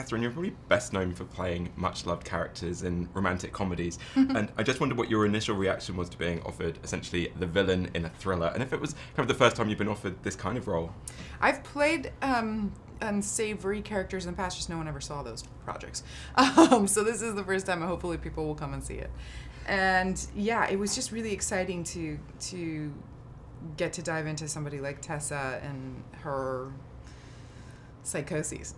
Katherine, you're probably best known for playing much-loved characters in romantic comedies, and I just wondered what your initial reaction was to being offered essentially the villain in a thriller, and if it was kind of the first time you've been offered this kind of role. I've played unsavory characters in the past, just no one ever saw those projects. So this is the first time, and hopefully people will come and see it. And yeah, it was just really exciting to get to dive into somebody like Tessa and her psychoses.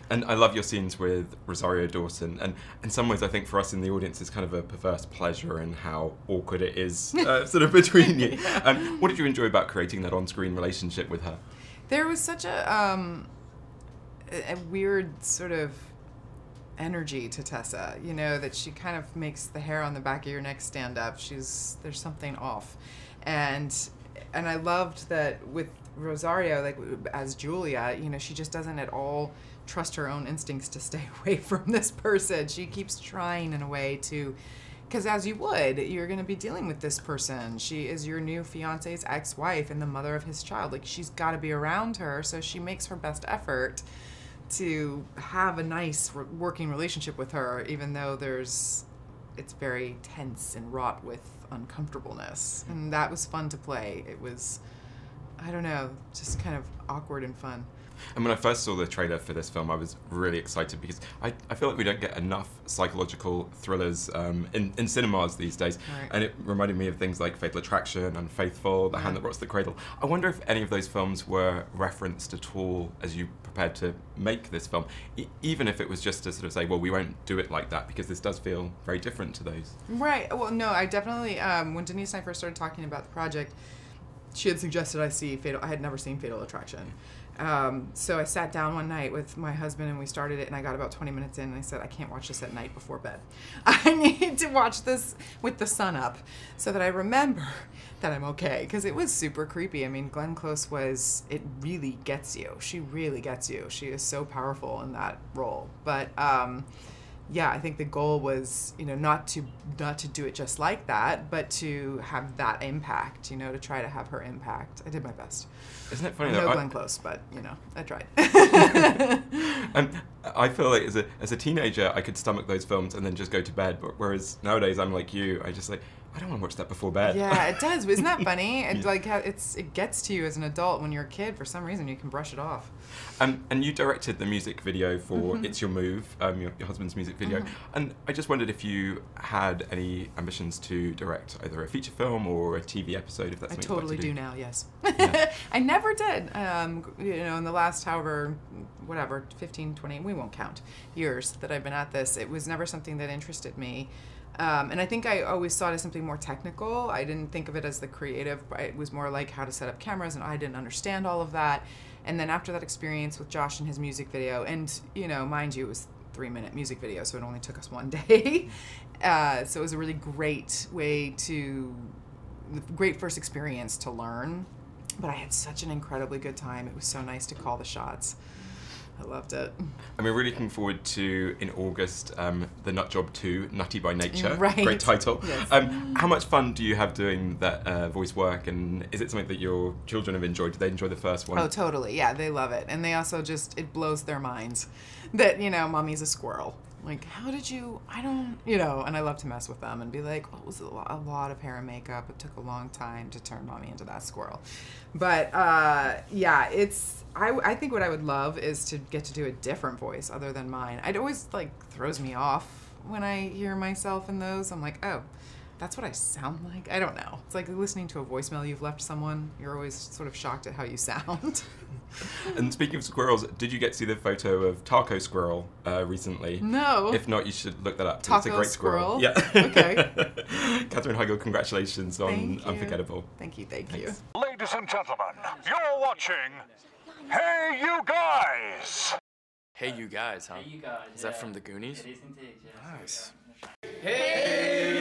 And I love your scenes with Rosario Dawson, and in some ways I think for us in the audience it's kind of a perverse pleasure in how awkward it is sort of between you. What did you enjoy about creating that on-screen relationship with her? There was such a weird sort of energy to Tessa, you know, that she kind of makes the hair on the back of your neck stand up. There's something off. And I loved that with Rosario, like as Julia, you know, she just doesn't at all trust her own instincts to stay away from this person. She keeps trying in a way to, because as you would, you're going to be dealing with this person. She is your new fiance's ex-wife and the mother of his child. Like, she's got to be around her, so she makes her best effort to have a nice working relationship with her, even though it's very tense and wrought with uncomfortableness. And that was fun to play. It was, I don't know, just kind of awkward and fun. And when I first saw the trailer for this film, I was really excited because I feel like we don't get enough psychological thrillers in cinemas these days. Right. And it reminded me of things like Fatal Attraction, Unfaithful, The Hand That Rots the Cradle. I wonder if any of those films were referenced at all as you prepared to make this film, even if it was just to sort of say, well, we won't do it like that, because this does feel very different to those. Right. Well, no, I definitely, when Denise and I first started talking about the project, she had suggested I see Fatal. I had never seen Fatal Attraction. So I sat down one night with my husband and we started it, and I got about 20 minutes in and I said, I can't watch this at night before bed. I need to watch this with the sun up so that I remember that I'm okay, because it was super creepy. I mean, Glenn Close it really gets you. She really gets you. She is so powerful in that role. But yeah, I think the goal was, you know, not to do it just like that, but to have that impact, you know, to try to have her impact. I did my best. Isn't it funny though? No Glenn Close, but, you know, I tried. And I feel like as a teenager, I could stomach those films and then just go to bed. But whereas nowadays, I'm like you, I don't want to watch that before bed. Yeah, it does. Isn't that funny? It gets to you as an adult. When you're a kid, for some reason, you can brush it off. And you directed the music video for It's Your Move, your husband's music video. And I just wondered if you had any ambitions to direct either a feature film or a TV episode, if that's something I totally you'd like to do now, yes. Yeah. I never did. You know, in the last, however, 15, 20, we won't count, years that I've been at this, it was never something that interested me. And I think I always saw it as something more technical. I didn't think of it as the creative. It was more like how to set up cameras, and I didn't understand all of that. And then after that experience with Josh and his music video, and, you know, mind you, it was a 3-minute music video, so it only took us one day. So it was a really great great first experience to learn. But I had such an incredibly good time. It was so nice to call the shots. I loved it. And we're really looking forward to, in August, The Nut Job 2, Nutty by Nature. Right. Great title. Yes. How much fun do you have doing that voice work, and is it something that your children have enjoyed? Did they enjoy the first one? Oh, totally. Yeah, they love it. And they also it blows their minds that, you know, mommy's a squirrel. Like, how did you, you know, and I love to mess with them and be like, oh, it was a lot of hair and makeup. It took a long time to turn mommy into that squirrel. But, yeah, I think what I would love is to get to do a different voice other than mine. It always, like, throws me off when I hear myself in those. I'm like, oh, that's what I sound like? I don't know. It's like listening to a voicemail you've left someone. You're always sort of shocked at how you sound. And speaking of squirrels, did you get to see the photo of Taco Squirrel recently? No. If not, you should look that up. Taco It's a great squirrel. Yeah. Okay. Katherine Heigl, congratulations on Unforgettable. Thank you. Thanks. Ladies and gentlemen, you're watching Hey You Guys! Hey You Guys, huh? Hey You Guys. Is that from the Goonies? It is indeed, yes. Nice. Hey